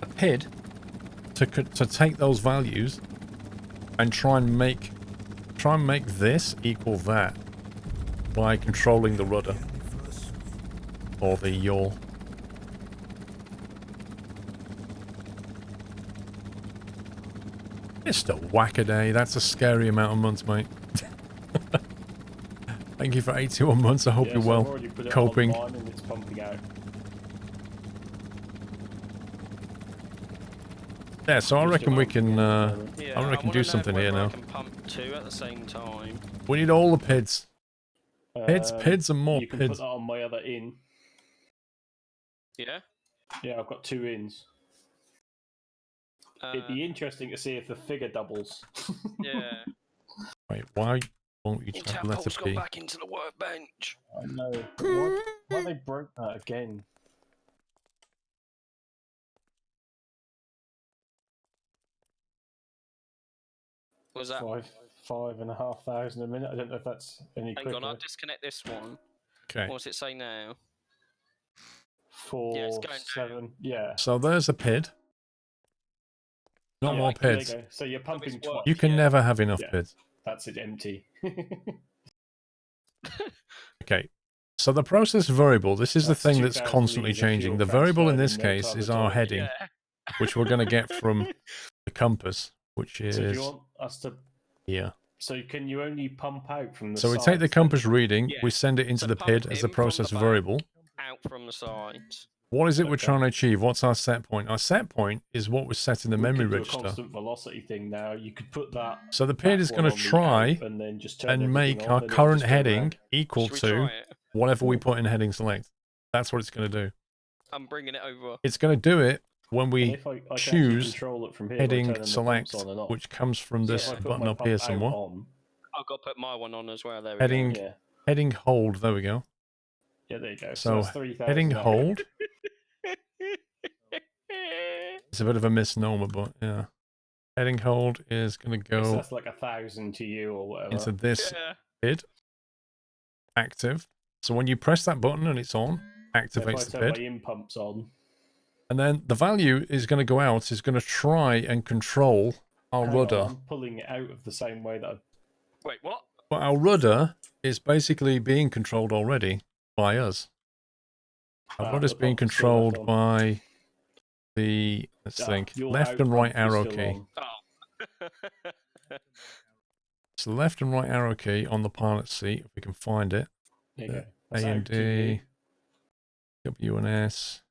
Speaker 1: a PID to take those values and try and make this equal that by controlling the rudder or the yaw. Mr. Wackaday, that's a scary amount of months, mate. Thank you for 81 months. I hope
Speaker 5: Yeah,
Speaker 1: you're
Speaker 5: so
Speaker 1: well.
Speaker 5: I've already put it
Speaker 1: Coping.
Speaker 5: online and it's pumping out.
Speaker 1: Yeah, so I
Speaker 5: Just
Speaker 1: reckon we
Speaker 5: about
Speaker 1: can.
Speaker 3: Yeah,
Speaker 1: I reckon
Speaker 3: wanna
Speaker 1: do
Speaker 3: know
Speaker 1: something here
Speaker 3: whether I
Speaker 1: now.
Speaker 3: can pump 2 at the same time.
Speaker 1: We need all the PIDs. PIDs and more
Speaker 5: You can put
Speaker 1: PIDs.
Speaker 5: that on my other in.
Speaker 3: Yeah?
Speaker 5: Yeah, I've got 2 ins. It'd be interesting to see if the figure doubles.
Speaker 3: Yeah.
Speaker 1: Wait, why won't you
Speaker 3: Intel
Speaker 1: type letter
Speaker 3: Pulse gone
Speaker 1: P?
Speaker 3: back into the workbench.
Speaker 5: I know. But why they broke that again?
Speaker 3: Was that?
Speaker 5: 5,500 a minute. I don't know if that's any
Speaker 3: Hang
Speaker 5: quicker.
Speaker 3: on, I'll disconnect this one.
Speaker 1: Okay.
Speaker 3: What's it say now?
Speaker 5: 4,
Speaker 3: Yeah, it's going
Speaker 5: 7. Yeah.
Speaker 1: So there's a PID. Not
Speaker 5: Yeah,
Speaker 1: more
Speaker 5: there you
Speaker 1: PIDs.
Speaker 5: go. So you're pumping
Speaker 3: it's
Speaker 5: twice.
Speaker 3: worked.
Speaker 1: You can
Speaker 3: Yeah.
Speaker 1: never have enough
Speaker 5: Yeah.
Speaker 1: PIDs.
Speaker 5: That's it empty.
Speaker 1: Okay. So the process variable, this is
Speaker 5: That's
Speaker 1: the thing that's
Speaker 5: 2,000
Speaker 1: constantly
Speaker 5: litres of
Speaker 1: changing.
Speaker 5: fuel
Speaker 1: The variable in
Speaker 5: transferred
Speaker 1: this
Speaker 5: in no
Speaker 1: case
Speaker 5: time
Speaker 1: is
Speaker 5: at
Speaker 1: our
Speaker 5: all.
Speaker 1: heading,
Speaker 3: Yeah.
Speaker 1: which we're going to get from the compass, which
Speaker 5: So do you
Speaker 1: is
Speaker 5: want us to?
Speaker 1: here.
Speaker 5: So can you only pump out from the?
Speaker 1: So we take the
Speaker 5: sides then?
Speaker 1: compass reading,
Speaker 3: Yeah.
Speaker 1: we send it into
Speaker 3: So
Speaker 1: the
Speaker 3: pump
Speaker 1: PID as a
Speaker 3: in from
Speaker 1: process
Speaker 3: the back.
Speaker 1: variable.
Speaker 3: Out from the sides.
Speaker 1: What is it we're
Speaker 5: Okay.
Speaker 1: trying to achieve? What's our set point? Our set point is what was set in the
Speaker 5: We
Speaker 1: memory
Speaker 5: could do
Speaker 1: register.
Speaker 5: a constant velocity thing now. You could put that.
Speaker 1: So the PID
Speaker 5: that
Speaker 1: is
Speaker 5: one
Speaker 1: going to
Speaker 5: on the
Speaker 1: try
Speaker 5: out and then just turn
Speaker 1: and
Speaker 5: everything
Speaker 1: make
Speaker 5: on,
Speaker 1: our
Speaker 5: and it'll
Speaker 1: current
Speaker 5: just go
Speaker 1: heading
Speaker 5: round.
Speaker 1: equal
Speaker 3: Should we
Speaker 1: to
Speaker 3: try it?
Speaker 1: whatever we put in heading select. That's what it's going to do.
Speaker 3: I'm bringing it over.
Speaker 1: It's going to do it when
Speaker 5: And
Speaker 1: we
Speaker 5: if I can actually
Speaker 1: choose
Speaker 5: control it from here by
Speaker 1: heading
Speaker 5: turning the
Speaker 1: select,
Speaker 5: pumps on and off.
Speaker 1: which comes from
Speaker 5: So
Speaker 1: this
Speaker 5: if I put
Speaker 1: button
Speaker 5: my
Speaker 1: up here
Speaker 5: pump out
Speaker 1: somewhere.
Speaker 5: on,
Speaker 3: I've got to put my one on as well. There we
Speaker 1: Heading,
Speaker 3: go.
Speaker 5: yeah,
Speaker 1: heading hold. There we go.
Speaker 5: yeah, there you go.
Speaker 1: So
Speaker 5: that's 3,000
Speaker 1: heading
Speaker 5: now.
Speaker 1: hold. It's a bit of a misnomer, but yeah. Heading hold is going to
Speaker 5: So
Speaker 1: go
Speaker 5: that's like 1,000 to you or whatever.
Speaker 1: into this
Speaker 3: Yeah.
Speaker 1: PID. Active. So when you press that button and it's on,
Speaker 5: So if I
Speaker 1: activates the
Speaker 5: turn my
Speaker 1: PID.
Speaker 5: in pumps on,
Speaker 1: And then the value is going to go out, is going to try and control our
Speaker 5: hang on,
Speaker 1: rudder.
Speaker 5: I'm pulling it out of the same way that
Speaker 3: Wait, what?
Speaker 1: But our rudder is basically being controlled already by us. Our rudder's
Speaker 5: the
Speaker 1: being
Speaker 5: pump is still left
Speaker 1: controlled
Speaker 5: on.
Speaker 1: by the, let's
Speaker 5: Ah,
Speaker 1: think,
Speaker 5: your
Speaker 1: left
Speaker 5: out
Speaker 1: and right
Speaker 5: pump is
Speaker 1: arrow
Speaker 5: still
Speaker 1: key.
Speaker 5: on.
Speaker 3: Oh.
Speaker 1: So left and right arrow key on the pilot seat, if we can find it.
Speaker 5: There you go.
Speaker 1: A
Speaker 5: That's
Speaker 1: and
Speaker 5: out to you.
Speaker 1: D, W and S.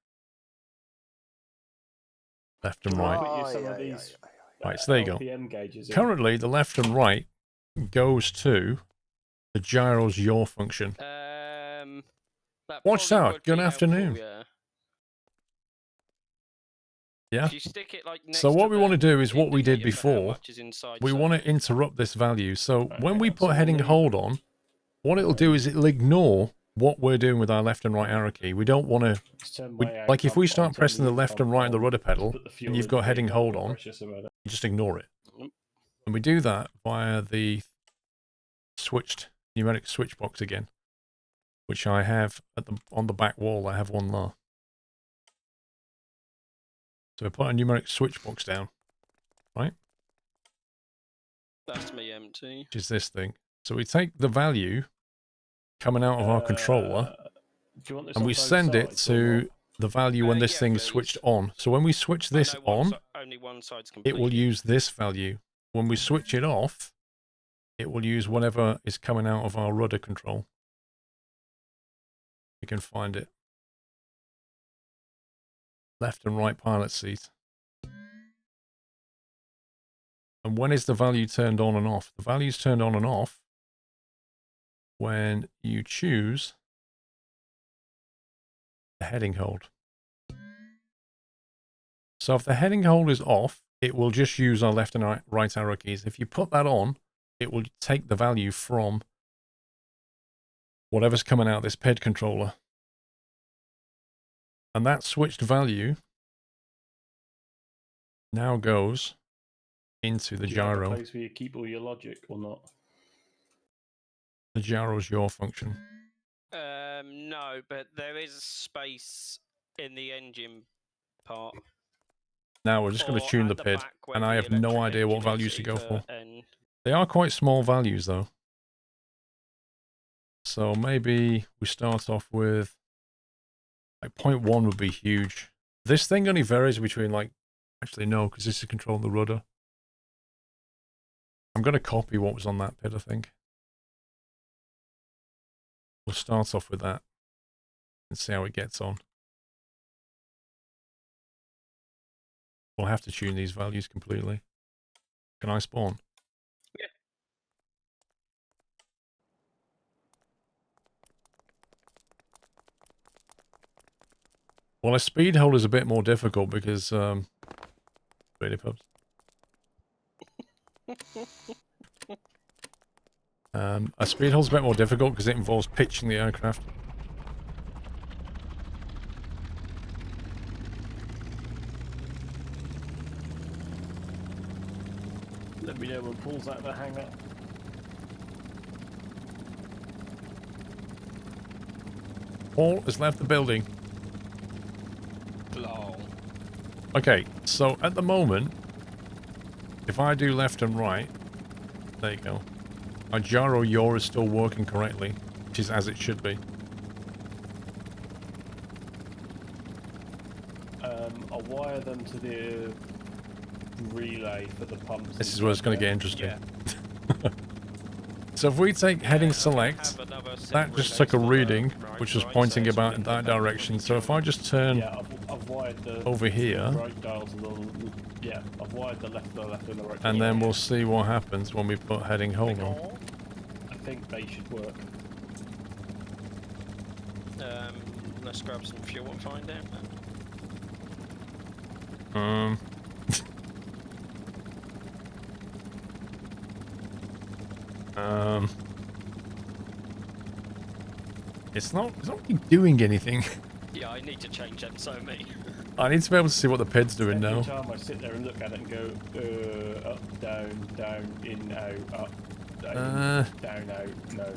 Speaker 1: Left and right.
Speaker 5: Put you
Speaker 4: Aye,
Speaker 5: some of
Speaker 4: aye,
Speaker 5: these
Speaker 4: aye,
Speaker 1: Right, so there you go.
Speaker 5: LPM gauges in.
Speaker 1: Currently, the left and right goes to the gyro's yaw function.
Speaker 3: That
Speaker 1: Watch
Speaker 3: probably
Speaker 1: out,
Speaker 3: would
Speaker 1: good
Speaker 3: be helpful,
Speaker 1: afternoon.
Speaker 3: Yeah.
Speaker 1: Yeah.
Speaker 3: If you stick it like next
Speaker 1: So what
Speaker 3: to
Speaker 1: we want to
Speaker 3: the
Speaker 1: do is what we did
Speaker 3: indicator for how
Speaker 1: before.
Speaker 3: much is inside
Speaker 1: We want to
Speaker 3: something.
Speaker 1: interrupt this value. So
Speaker 5: Right,
Speaker 1: when
Speaker 5: hang
Speaker 1: we
Speaker 5: on,
Speaker 1: put
Speaker 5: so we'll
Speaker 1: heading
Speaker 5: leave-
Speaker 1: hold on, what it'll do is it'll ignore what we're doing with our left and right arrow key. We don't want to,
Speaker 5: Let's turn my ag
Speaker 1: like if we
Speaker 5: pump
Speaker 1: start
Speaker 5: on, turn
Speaker 1: pressing the
Speaker 5: heat
Speaker 1: left and
Speaker 5: pump
Speaker 1: right of the
Speaker 5: on,
Speaker 1: rudder
Speaker 5: just
Speaker 1: pedal,
Speaker 5: put the fuel
Speaker 1: and you've
Speaker 5: in
Speaker 1: got
Speaker 5: here,
Speaker 1: heading
Speaker 5: don't
Speaker 1: hold
Speaker 5: be
Speaker 1: on,
Speaker 5: precious about it.
Speaker 1: you just ignore it.
Speaker 3: Yep.
Speaker 1: And we do that via the switched numeric switch box again, which I have on the back wall. I have one there. So we put a numeric switch box down, right?
Speaker 3: That's me empty.
Speaker 1: Which is this thing. So we take the value coming out of our controller
Speaker 5: Do you want this
Speaker 1: and
Speaker 5: on
Speaker 1: we
Speaker 5: both
Speaker 1: send it
Speaker 5: sides or
Speaker 1: to
Speaker 5: not?
Speaker 1: the value when this
Speaker 3: Yeah,
Speaker 1: thing is
Speaker 3: please.
Speaker 1: switched on. So when we switch this
Speaker 3: I know
Speaker 1: on,
Speaker 3: only one side's
Speaker 1: it will
Speaker 3: completed.
Speaker 1: use this value. When we switch it off, it will use whatever is coming out of our rudder control. You can find it. Left and right pilot seat. And when is the value turned on and off? The value is turned on and off when you choose the heading hold. So if the heading hold is off, it will just use our left and right arrow keys. If you put that on, it will take the value from whatever's coming out of this PED controller. And that switched value now goes into the
Speaker 5: Do you have a
Speaker 1: gyro.
Speaker 5: place where you keep all your logic or not?
Speaker 1: The gyro's your function.
Speaker 3: No, but there is space in the engine part.
Speaker 1: Now we're just going to
Speaker 3: or
Speaker 1: tune
Speaker 3: at
Speaker 1: the PID,
Speaker 3: back where
Speaker 1: and I
Speaker 3: the
Speaker 1: have no
Speaker 3: electric
Speaker 1: idea what
Speaker 3: engine is,
Speaker 1: values to go
Speaker 3: either
Speaker 1: for.
Speaker 3: end.
Speaker 1: They are quite small values though. So maybe we start off with like 0.1 would be huge. This thing only varies between like, actually no, because this is controlling the rudder. I'm going to copy what was on that PID, I think. We'll start off with that and see how it gets on. We'll have to tune these values completely. Can I spawn?
Speaker 3: Yeah.
Speaker 1: Well, a speed hold is a bit more difficult because, really pubs. A speed hold's a bit more difficult because it involves pitching the aircraft.
Speaker 5: Let me know when Paul's out of the hangar.
Speaker 1: Paul has left the building.
Speaker 3: Lol.
Speaker 1: Okay, so at the moment, if I do left and right, there you go. My gyro yaw is still working correctly, which is as it should be.
Speaker 5: I'll wire them to the relay for the pumps.
Speaker 1: This
Speaker 5: and
Speaker 1: is where it's
Speaker 5: stuff,
Speaker 1: going to
Speaker 5: yeah?
Speaker 1: get interesting.
Speaker 3: Yeah.
Speaker 1: So if we take heading
Speaker 3: I'm gonna
Speaker 1: select,
Speaker 3: have another set
Speaker 1: that
Speaker 3: of
Speaker 1: just
Speaker 3: relays
Speaker 1: took a
Speaker 3: for the
Speaker 1: reading,
Speaker 3: right
Speaker 1: which was
Speaker 3: side,
Speaker 1: pointing
Speaker 3: so it's
Speaker 1: about in
Speaker 3: gonna
Speaker 1: that
Speaker 3: depend on
Speaker 1: direction.
Speaker 3: what
Speaker 1: So
Speaker 3: we
Speaker 1: if I just turn
Speaker 5: Yeah, I've wired the
Speaker 1: over here,
Speaker 5: right dial to the yeah. I've wired the left and the right.
Speaker 1: and
Speaker 5: to the
Speaker 1: then
Speaker 5: right.
Speaker 1: we'll see what happens when we put heading hold on.
Speaker 5: I think they should work.
Speaker 3: Let's grab some fuel and find out.
Speaker 1: It's not really doing anything.
Speaker 3: Yeah, I need to change them, so me.
Speaker 1: I need to be able to see what the PID's doing
Speaker 5: Every
Speaker 1: now.
Speaker 5: time I sit there and look at it and go, up, down, in, out, up, down, out, no.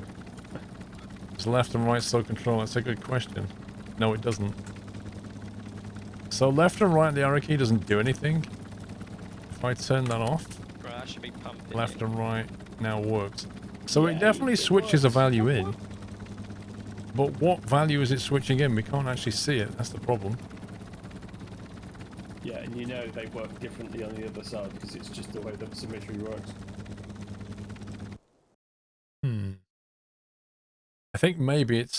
Speaker 1: Does left and right still control? That's a good question. No, it doesn't. So left and right, the arrow key doesn't do anything. If I turn that off,
Speaker 3: Right, that should be pumping.
Speaker 1: left and right now works. So it
Speaker 5: Yeah,
Speaker 1: definitely
Speaker 5: it
Speaker 1: switches a
Speaker 5: works.
Speaker 1: value in. But what value is it switching in? We can't actually see it. That's the problem.
Speaker 5: Yeah, and you know they work differently on the other side because it's just the way the symmetry works.
Speaker 1: I think maybe it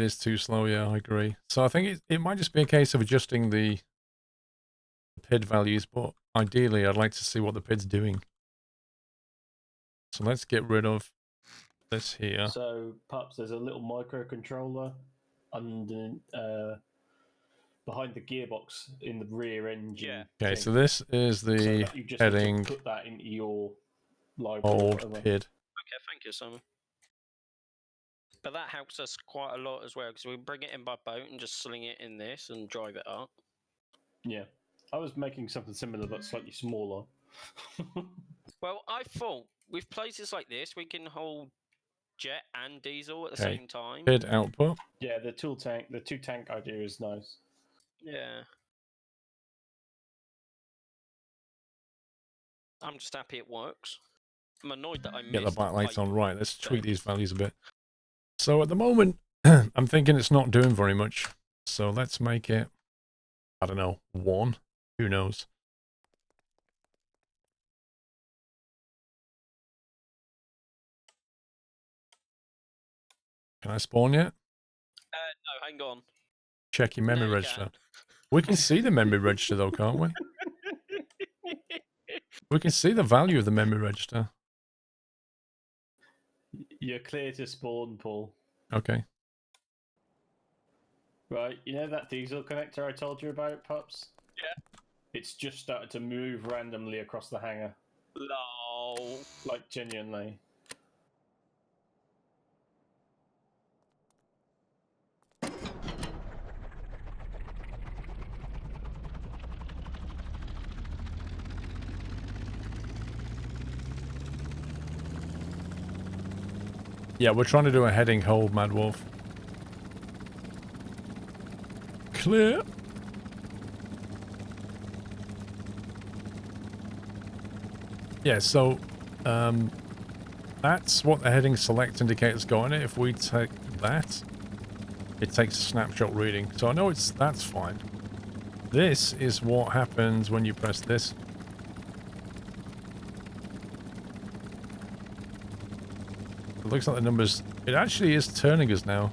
Speaker 1: is too slow. Yeah, I agree. So I think it might just be a case of adjusting the PID values, but ideally I'd like to see what the PID's doing. So let's get rid of this here.
Speaker 5: So, Pups, there's a little microcontroller under behind the gearbox in the rear engine.
Speaker 3: Yeah.
Speaker 1: Okay,
Speaker 5: thing.
Speaker 1: so this is
Speaker 5: So
Speaker 1: the
Speaker 5: that you just need to
Speaker 1: heading
Speaker 5: put that into your library or
Speaker 1: old
Speaker 5: whatever.
Speaker 1: PID.
Speaker 3: Okay, thank you, Simon. But that helps us quite a lot as well, because we bring it in by boat and just sling it in this and drive it up.
Speaker 5: Yeah. I was making something similar but slightly smaller.
Speaker 3: Well, I thought with places like this, we can hold jet and diesel at the
Speaker 1: Okay.
Speaker 3: same time.
Speaker 1: PID output.
Speaker 5: Yeah, the two tank idea is nice.
Speaker 3: Yeah. I'm just happy it works. I'm annoyed that I missed
Speaker 1: Get the backlights
Speaker 3: pipe
Speaker 1: on right. Let's tweak these
Speaker 3: base.
Speaker 1: values a bit. So at the moment, I'm thinking it's not doing very much. So let's make it, I don't know, 1. Who knows? Can I spawn yet?
Speaker 3: No, hang on.
Speaker 1: Check your memory
Speaker 3: Now you
Speaker 1: register.
Speaker 3: can.
Speaker 1: We can see the memory register though, can't we? We can see the value of the memory register.
Speaker 5: You're clear to spawn, Paul.
Speaker 1: Okay.
Speaker 5: Right, you know that diesel connector I told you about, Pups?
Speaker 3: Yeah.
Speaker 5: It's just started to move randomly across the hangar.
Speaker 3: Lol.
Speaker 5: Like, genuinely.
Speaker 1: Yeah, we're trying to do a heading hold, Mad Wolf. Clear. Yeah, so that's what the heading select indicators go on it. If we take that, it takes a snapshot reading. So I know that's fine. This is what happens when you press this. It looks like the numbers... It actually is turning us now.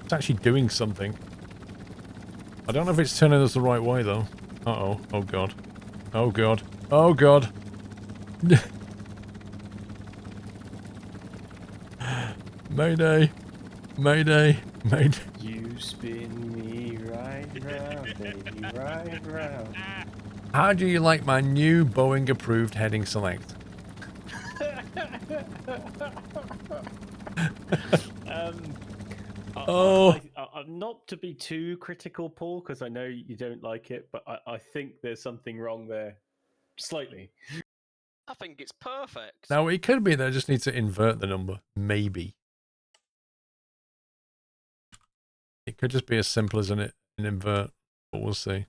Speaker 1: It's actually doing something. I don't know if it's turning us the right way, though. Uh-oh. Oh, God. Oh, God. Oh, God. Mayday. Mayday. Mayday.
Speaker 5: You spin me right round, baby, right round.
Speaker 1: How do you like my new Boeing-approved heading select?
Speaker 5: I'm not to be too critical, Paul, because I know you don't like it, but I think there's something wrong there. Slightly.
Speaker 3: I think it's perfect.
Speaker 1: Now, it could be that I just need to invert the number. Maybe. It could just be as simple as an invert, but we'll see.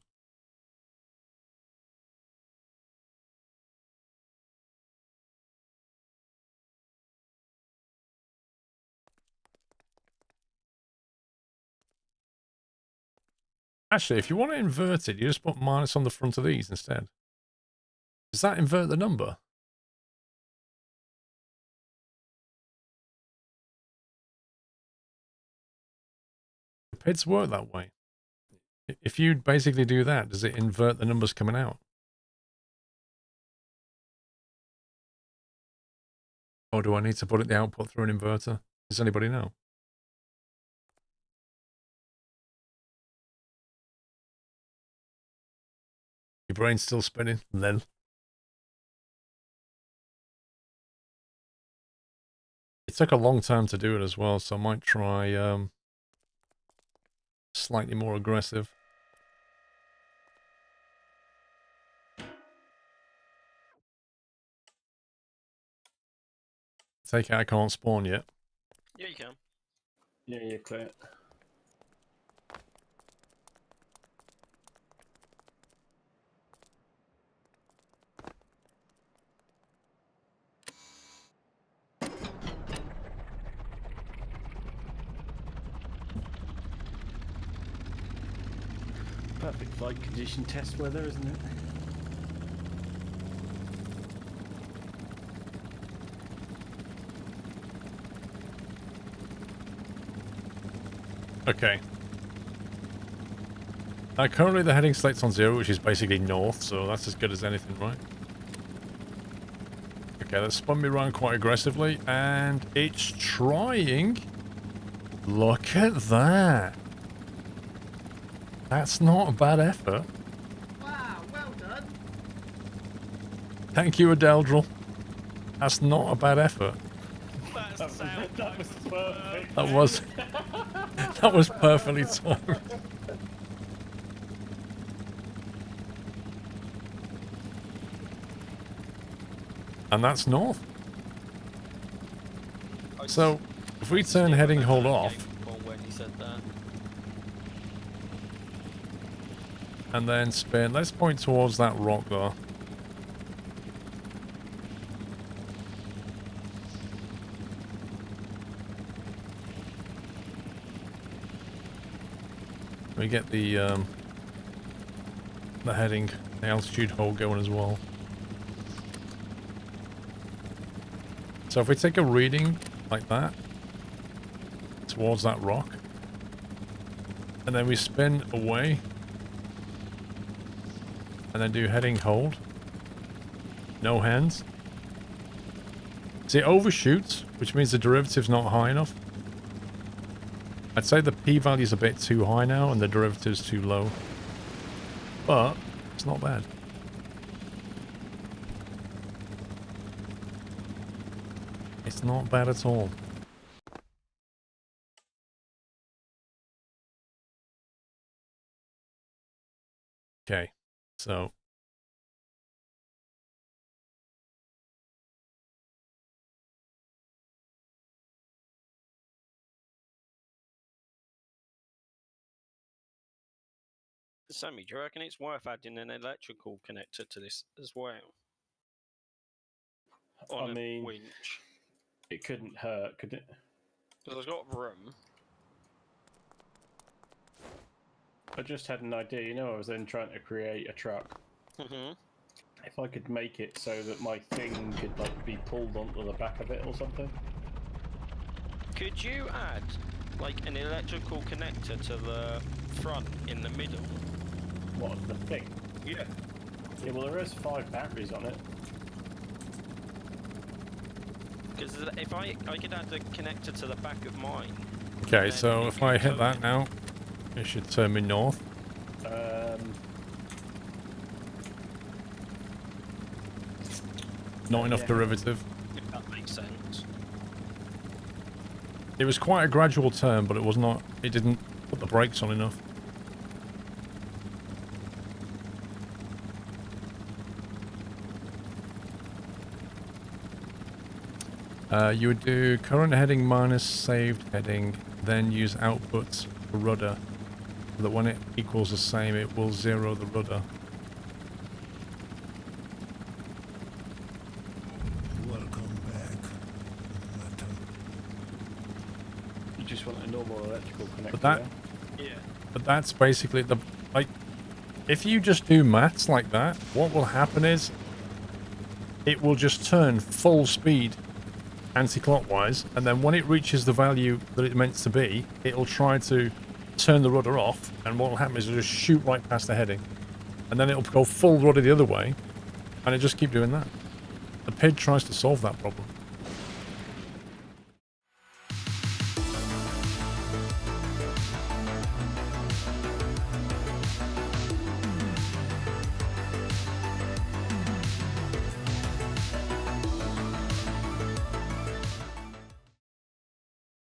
Speaker 1: Actually, if you want to invert it, you just put minus on the front of these instead. Does that invert the number? The PIDs work that way. If you basically do that, does it invert the numbers coming out? Or do I need to put the output through an inverter? Does anybody know? Your brain's still spinning? Then. It took a long time to do it as well, so I might try slightly more aggressive. Take it, I can't spawn yet.
Speaker 3: Yeah, you can.
Speaker 5: Yeah, you're clear. Perfect flight condition test weather, isn't it?
Speaker 1: Okay. Currently the heading select's on 0, which is basically north, so that's as good as anything, right? Okay, that spun me around quite aggressively, and it's trying. Look at that. That's not a bad effort.
Speaker 6: Wow, well done.
Speaker 1: Thank you, Adeldril. That's not a bad effort.
Speaker 3: That's
Speaker 5: That was perfect.
Speaker 1: That was that was perfectly timed. And that's north. So if we turn heading hold off
Speaker 3: When he said that.
Speaker 1: and then spin, let's point towards that rock there. We get the heading, the altitude hold going as well. So if we take a reading like that towards that rock, and then we spin away, and then do heading hold, no hands. See, it overshoots, which means the derivative's not high enough. I'd say the p-value's a bit too high now and the derivative's too low. But it's not bad. It's not bad at all. Okay, so
Speaker 3: Sammy, do you reckon it's worth adding an electrical connector to this as well? On
Speaker 5: I
Speaker 3: a
Speaker 5: mean,
Speaker 3: winch.
Speaker 5: it couldn't hurt, could it?
Speaker 3: Because I've got room.
Speaker 5: I just had an idea. You know, I was then trying to create a truck.
Speaker 3: Mm-hmm.
Speaker 5: If I could make it so that my thing could like be pulled onto the back of it or something.
Speaker 3: Could you add like an electrical connector to the front in the middle?
Speaker 5: What, the thing?
Speaker 3: Yeah.
Speaker 5: Yeah, well, there is 5 batteries on it.
Speaker 3: Because if I could add a connector to the back of mine.
Speaker 1: okay,
Speaker 3: then
Speaker 1: so
Speaker 3: it
Speaker 1: if
Speaker 3: could
Speaker 1: I hit
Speaker 3: go
Speaker 1: that
Speaker 3: in.
Speaker 1: now, it should turn me north. Not enough
Speaker 5: yeah.
Speaker 1: derivative.
Speaker 3: If that makes sense.
Speaker 1: It was quite a gradual turn, but it was not. It didn't put the brakes on enough. You would do current heading minus saved heading, then use outputs for rudder, so that when it equals the same, it will zero the rudder.
Speaker 2: Welcome back, Nata.
Speaker 5: You just want a normal electrical connector.
Speaker 1: But that,
Speaker 5: yeah?
Speaker 3: Yeah.
Speaker 1: but that's basically the, like, if you just do maths like that, what will happen is, it will just turn full speed anti-clockwise, and then when it reaches the value that it's meant to be, it'll try to turn the rudder off, and what will happen is it'll just shoot right past the heading, and then it'll go full rudder the other way, and it just keep doing that. The PID tries to solve that problem.